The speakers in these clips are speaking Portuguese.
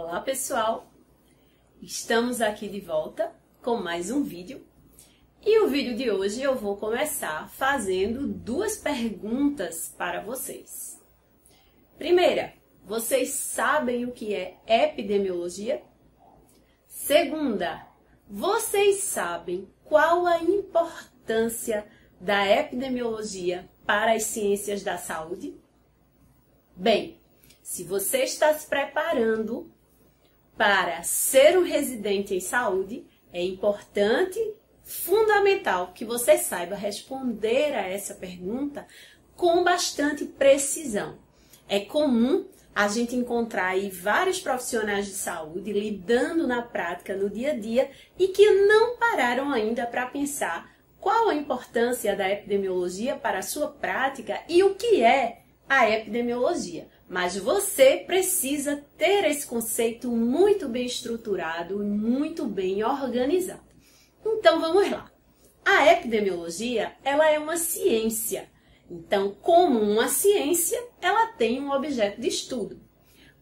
Olá pessoal, estamos aqui de volta com mais um vídeo e o vídeo de hoje eu vou começar fazendo duas perguntas para vocês. Primeira, vocês sabem o que é epidemiologia? Segunda, vocês sabem qual a importância da epidemiologia para as ciências da saúde? Bem, se você está se preparando para ser um residente em saúde, é importante, fundamental que você saiba responder a essa pergunta com bastante precisão. É comum a gente encontrar aí vários profissionais de saúde lidando na prática no dia a dia e que não pararam ainda para pensar qual a importância da epidemiologia para a sua prática e o que é a epidemiologia. Mas você precisa ter esse conceito muito bem estruturado e muito bem organizado. Então vamos lá. A epidemiologia, ela é uma ciência. Então, como uma ciência, ela tem um objeto de estudo.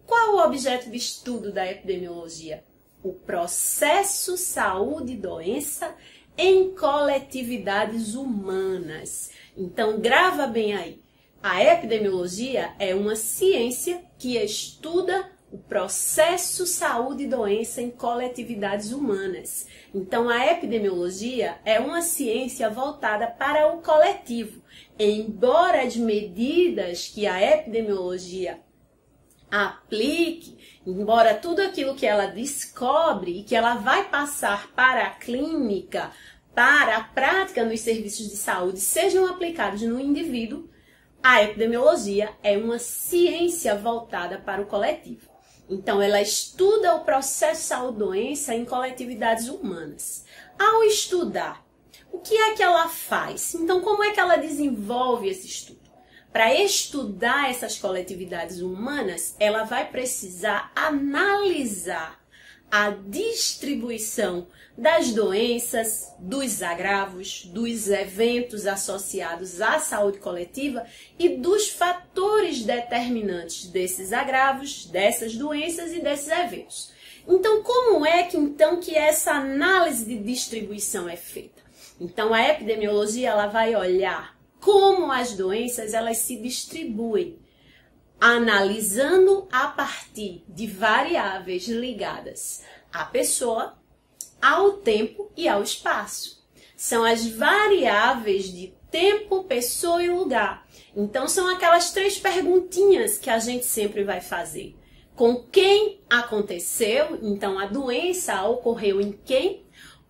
Qual o objeto de estudo da epidemiologia? O processo saúde e doença em coletividades humanas. Então, grava bem aí. A epidemiologia é uma ciência que estuda o processo saúde e doença em coletividades humanas. Então, a epidemiologia é uma ciência voltada para o coletivo. Embora as medidas que a epidemiologia aplique, embora tudo aquilo que ela descobre e que ela vai passar para a clínica, para a prática nos serviços de saúde, sejam aplicados no indivíduo, a epidemiologia é uma ciência voltada para o coletivo. Então, ela estuda o processo saúde-doença em coletividades humanas. Ao estudar, o que é que ela faz? Então, como é que ela desenvolve esse estudo? Para estudar essas coletividades humanas, ela vai precisar analisar a distribuição das doenças, dos agravos, dos eventos associados à saúde coletiva e dos fatores determinantes desses agravos, dessas doenças e desses eventos. Então, como é que essa análise de distribuição é feita? Então, a epidemiologia ela vai olhar como as doenças elas se distribuem, analisando a partir de variáveis ligadas à pessoa, ao tempo e ao espaço. São as variáveis de tempo, pessoa e lugar. Então, são aquelas três perguntinhas que a gente sempre vai fazer. Com quem aconteceu? Então, a doença ocorreu em quem?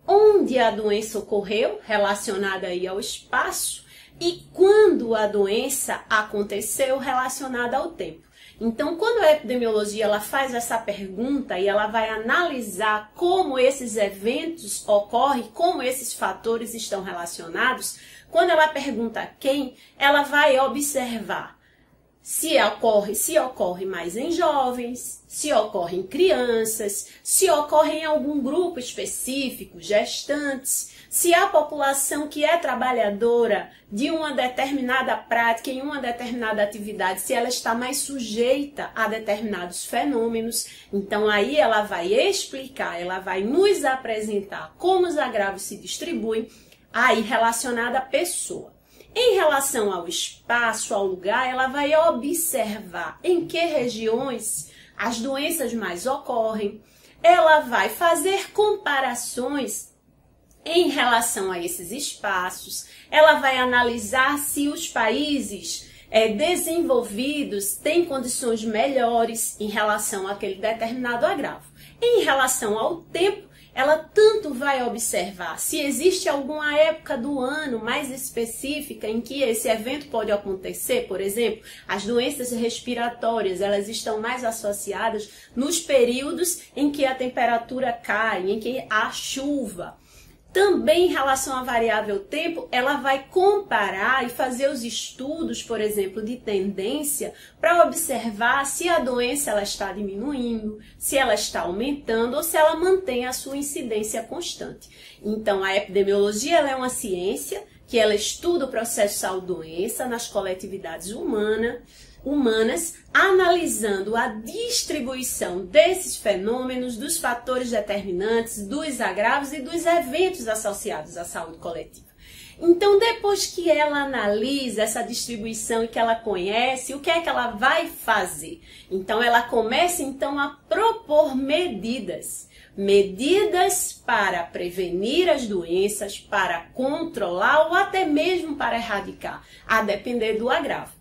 Onde a doença ocorreu, relacionada aí ao espaço? E quando a doença aconteceu, relacionada ao tempo. Então, quando a epidemiologia ela faz essa pergunta e ela vai analisar como esses eventos ocorrem, como esses fatores estão relacionados, quando ela pergunta quem, ela vai observar se ocorre mais em jovens, se ocorre em crianças, se ocorre em algum grupo específico, gestantes, se a população que é trabalhadora de uma determinada prática, em uma determinada atividade, se ela está mais sujeita a determinados fenômenos. Então, aí ela vai explicar, ela vai nos apresentar como os agravos se distribuem, aí relacionada à pessoa. Em relação ao espaço, ao lugar, ela vai observar em que regiões as doenças mais ocorrem. Ela vai fazer comparações em relação a esses espaços. Ela vai analisar se os países desenvolvidos têm condições melhores em relação àquele determinado agravo. Em relação ao tempo, ela tanto vai observar se existe alguma época do ano mais específica em que esse evento pode acontecer. Por exemplo, as doenças respiratórias, elas estão mais associadas nos períodos em que a temperatura cai, em que há chuva. Também em relação à variável tempo, ela vai comparar e fazer os estudos, por exemplo, de tendência para observar se a doença ela está diminuindo, se ela está aumentando ou se ela mantém a sua incidência constante. Então, a epidemiologia ela é uma ciência que ela estuda o processo de saúde-doença nas coletividades humanas, humanas, analisando a distribuição desses fenômenos, dos fatores determinantes, dos agravos e dos eventos associados à saúde coletiva. Então, depois que ela analisa essa distribuição e que ela conhece, o que é que ela vai fazer? Então, ela começa então a propor medidas para prevenir as doenças, para controlar ou até mesmo para erradicar, a depender do agravo.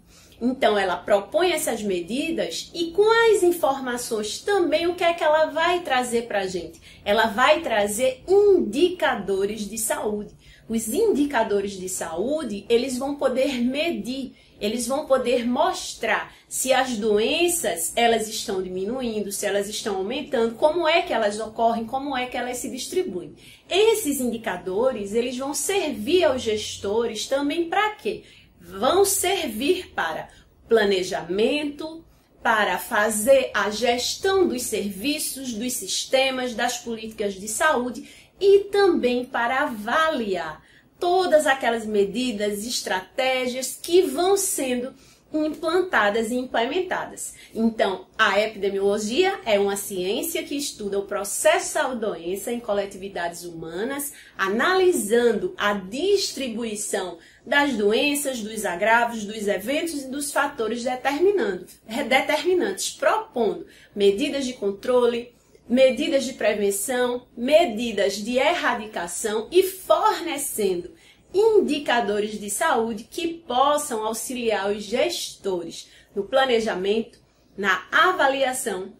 Então, ela propõe essas medidas e com as informações também, o que é que ela vai trazer para a gente? Ela vai trazer indicadores de saúde. Os indicadores de saúde, eles vão poder medir, eles vão poder mostrar se as doenças, elas estão diminuindo, se elas estão aumentando, como é que elas ocorrem, como é que elas se distribuem. Esses indicadores, eles vão servir aos gestores também para quê? Vão servir para planejamento, para fazer a gestão dos serviços, dos sistemas, das políticas de saúde e também para avaliar todas aquelas medidas, estratégias que vão sendo implantadas e implementadas. Então, a epidemiologia é uma ciência que estuda o processo da doença em coletividades humanas, analisando a distribuição das doenças, dos agravos, dos eventos e dos fatores determinantes, propondo medidas de controle, medidas de prevenção, medidas de erradicação e fornecendo indicadores de saúde que possam auxiliar os gestores no planejamento, na avaliação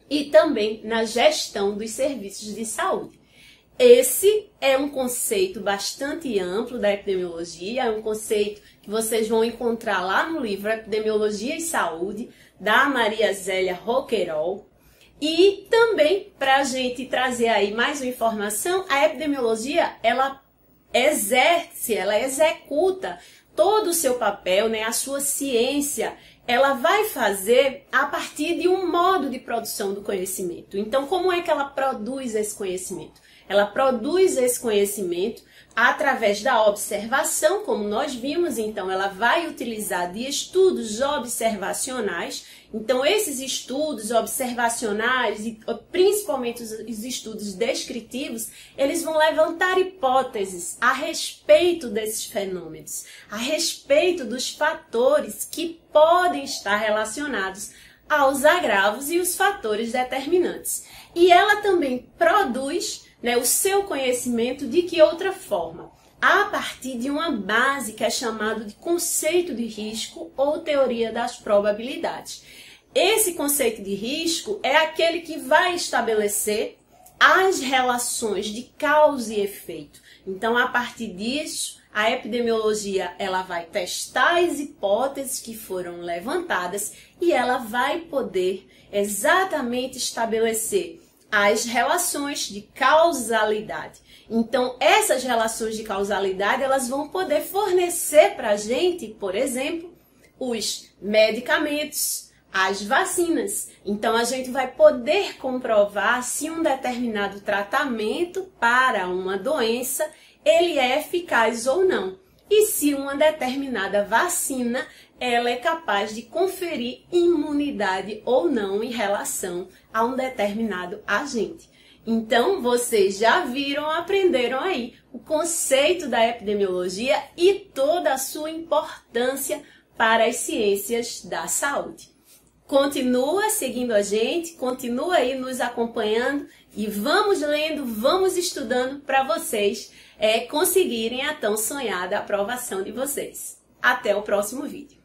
e também na gestão dos serviços de saúde. Esse é um conceito bastante amplo da epidemiologia, é um conceito que vocês vão encontrar lá no livro Epidemiologia e Saúde, da Maria Zélia Roqueirol. E também, para a gente trazer aí mais uma informação, a epidemiologia, ela executa todo o seu papel, né, a sua ciência, ela vai fazer a partir de um modo de produção do conhecimento. Então, como é que ela produz esse conhecimento? Ela produz esse conhecimento através da observação, como nós vimos, então ela vai utilizar de estudos observacionais. Então, esses estudos observacionais e principalmente os estudos descritivos, eles vão levantar hipóteses a respeito desses fenômenos, a respeito dos fatores que podem estar relacionados aos agravos e os fatores determinantes. E ela também produz, né, o seu conhecimento de que outra forma? A partir de uma base que é chamada de conceito de risco ou teoria das probabilidades. Esse conceito de risco é aquele que vai estabelecer as relações de causa e efeito. Então, a partir disso, a epidemiologia ela vai testar as hipóteses que foram levantadas e ela vai poder exatamente estabelecer as relações de causalidade. Então, essas relações de causalidade, elas vão poder fornecer para a gente, por exemplo, os medicamentos, as vacinas. Então, a gente vai poder comprovar se um determinado tratamento para uma doença, ele é eficaz ou não. E se uma determinada vacina, ela é capaz de conferir imunidade ou não em relação a um determinado agente. Então, vocês já viram, aprenderam aí o conceito da epidemiologia e toda a sua importância para as ciências da saúde. Continua seguindo a gente, continua aí nos acompanhando e vamos lendo, vamos estudando para vocês conseguirem a tão sonhada aprovação de vocês. Até o próximo vídeo.